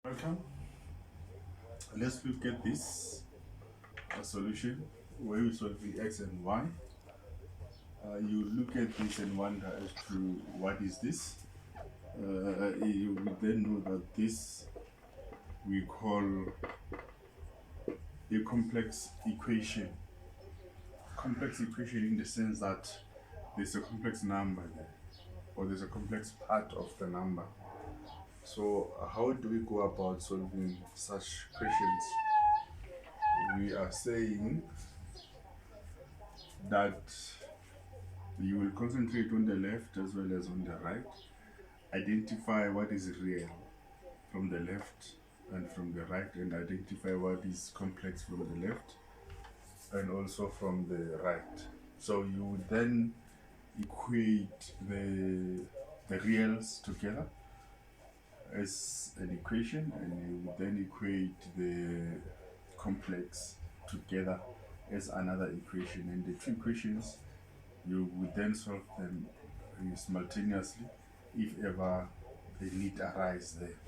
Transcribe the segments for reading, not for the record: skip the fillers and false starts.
Welcome. Let's look at this solution where you solve the x and y. You look at this and wonder as to what is this. You will then know that this we call a complex equation. Complex equation in the sense that there's a complex number there, or there's a complex part of the number. So how do we go about solving such questions? We are saying that you will concentrate on the left as well as on the right. Identify what is real from the left and from the right, and identify what is complex from the left and also from the right. So you would then equate the reals together as an equation, and you would then equate the complex together as another equation, and the two equations you would then solve them simultaneously if ever a need arise there.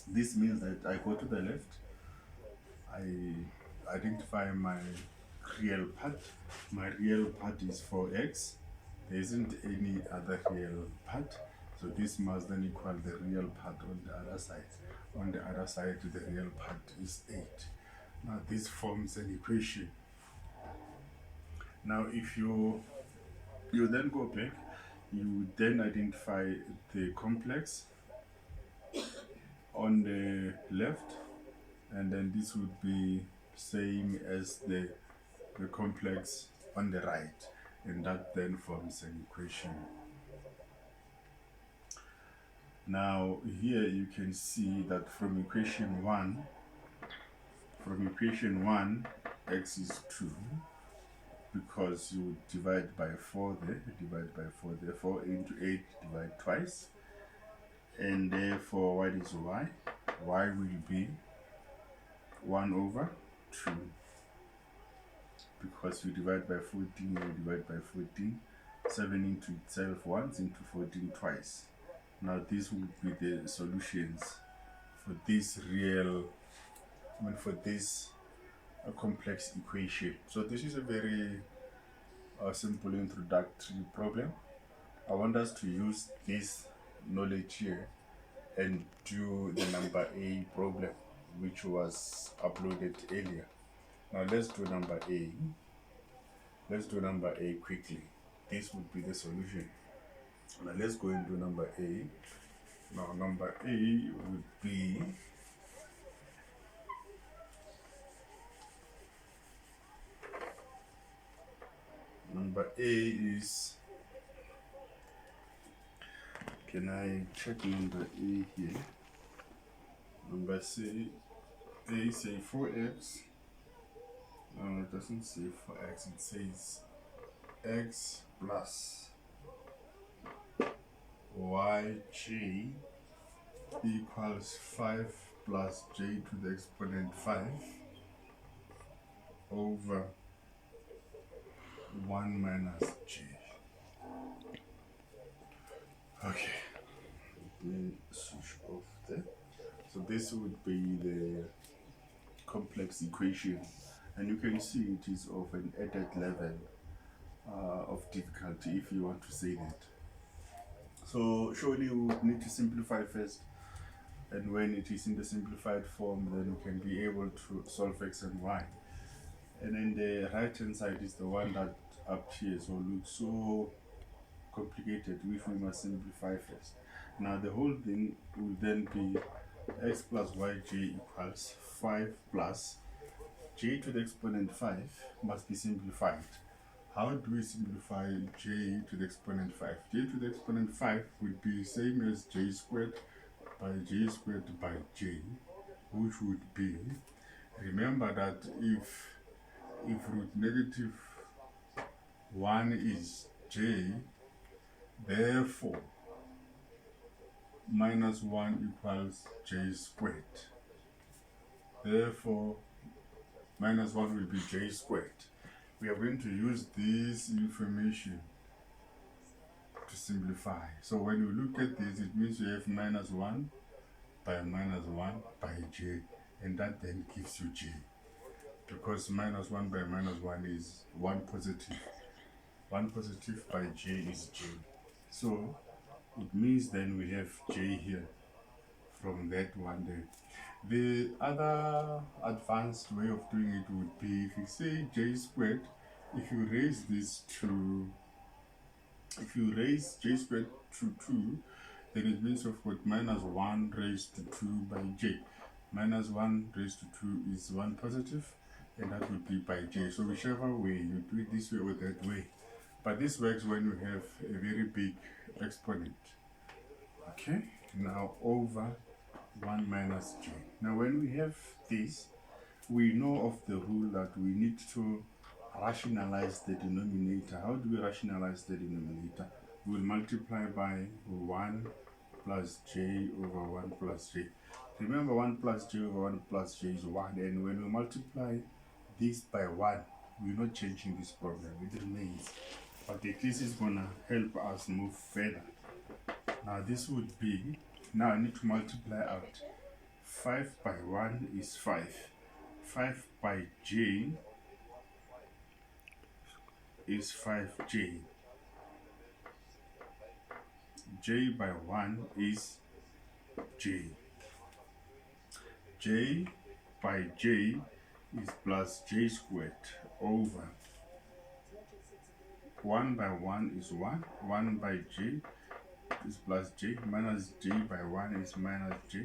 This means that I go to the left, I identify my real part. My real part is 4x. There isn't any other real part, so this must then equal the real part on the other side. On the other side, the real part is 8. Now this forms an equation. Now if you then go back, you then identify the complex on the left, and then this would be same as the complex on the right, and that then forms an equation. Now here you can see that from equation 1, x is 2, because you divide by 4 there, divide by 4 there, 4 into 8, divide twice, and therefore what is y? Y will be 1 over 2, because you divide by 14, you divide by 14, 7 into itself once, into 14 twice. Now this would be the solutions for this complex equation. So this is a very simple introductory problem. I want us to use this knowledge here and do the number A problem, which was uploaded earlier. Now let's do number A. Let's do number A quickly. This would be the solution. Now let's go and do number A. Now number A would be number A is, can I check number A here? Number A say 4x. No, it doesn't say 4x, it says x plus yj equals 5 plus j to the exponent 5 over 1 minus j. Okay, let me switch off there. So this would be the complex equation, and you can see it is of an added level of difficulty, if you want to say that. So surely we would need to simplify first, and when it is in the simplified form, then we can be able to solve x and y. And then the right hand side is the one that appears or looks so complicated, which we must simplify first. Now the whole thing will then be x plus yj equals 5 plus j to the exponent 5 must be simplified. How do we simplify j to the exponent 5? J to the exponent 5 would be same as j squared by j squared by j, which would be, remember that if root negative 1 is j, therefore minus 1 equals j squared. Therefore minus 1 will be j squared. We are going to use this information to simplify. So when you look at this, it means you have minus 1 by minus 1 by j, and that then gives you j. Because minus 1 by minus 1 is 1 positive. 1 positive by j is j. So it means then we have j here from that one there. The other advanced way of doing it would be, if you say j squared, if you raise this to, if you raise j squared to 2, then it means of what, minus 1 raised to 2 by j. Minus 1 raised to 2 is 1 positive, and that would be by j. So whichever way, you do it this way or that way. But this works when you have a very big exponent. Okay, now over 1 minus j. Now when we have this, we know of the rule that we need to rationalize the denominator. How do we rationalize the denominator? We will multiply by 1 plus j over 1 plus j. Remember, 1 plus j over 1 plus j is 1, and when we multiply this by 1, we're not changing this problem, it remains. But at least it's gonna help us move further. Now this would be, now I need to multiply out. 5 by 1 is 5. 5 by j is 5j. J by 1 is j. J by j is plus j squared over 1 by 1 is 1. 1 by j is plus j, minus j by 1 is minus j,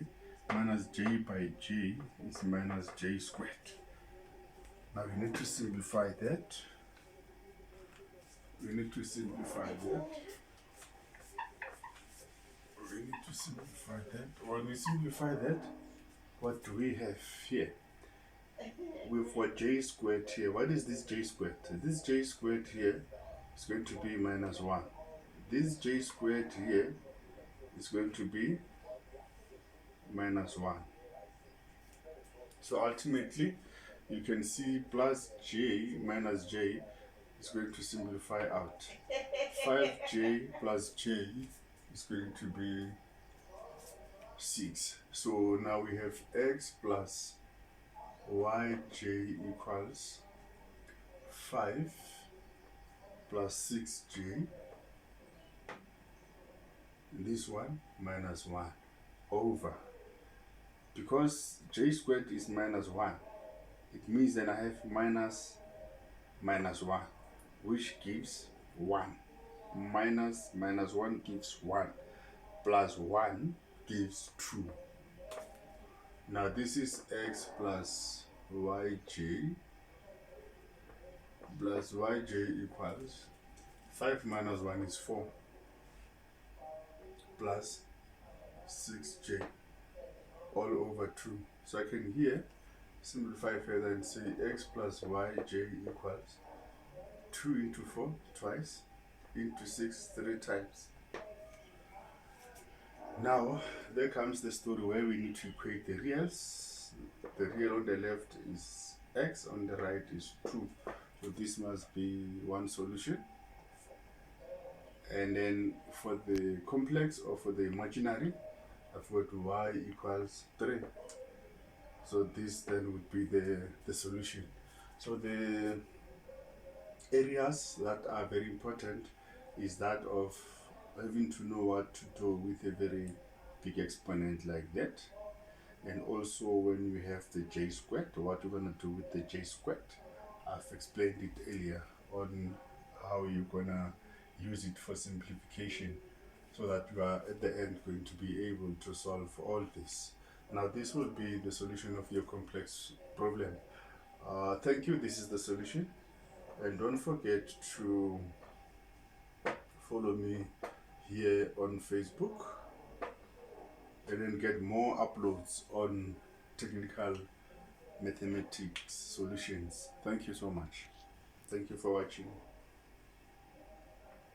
minus j by j is minus j squared. Now we need to simplify that. We need to simplify that. We need to simplify that. When we simplify that, what do we have here? We've got j squared here. What is this j squared? This j squared here is going to be minus 1. This j squared here is going to be minus 1. So ultimately, you can see plus j minus j is going to simplify out. 5j plus j is going to be 6. So now we have x plus yj equals 5 plus 6j, this one minus 1 over, because j squared is minus 1, it means that I have minus 1, which gives 1. Minus 1 gives 1, plus 1 gives 2. Now this is x plus yj equals 5 minus 1 is 4 plus 6j all over 2. So I can here simplify further and say x plus yj equals 2 into 4 twice, into 6 3 times. Now there comes the story where we need to equate the reals. The real on the left is x, on the right is 2. So this must be one solution. And then for the complex, or for the imaginary, I've got y equals 3. So this then would be the solution. So the areas that are very important is that of having to know what to do with a very big exponent like that, and also when we have the j squared, what we're going to do with the j squared. I've explained it earlier on how you're going to use it for simplification, so that you are at the end going to be able to solve all this. Now this will be the solution of your complex problem. Thank you. This is the solution, and don't forget to follow me here on Facebook, and then get more uploads on technical mathematics solutions. Thank you so much. Thank you for watching.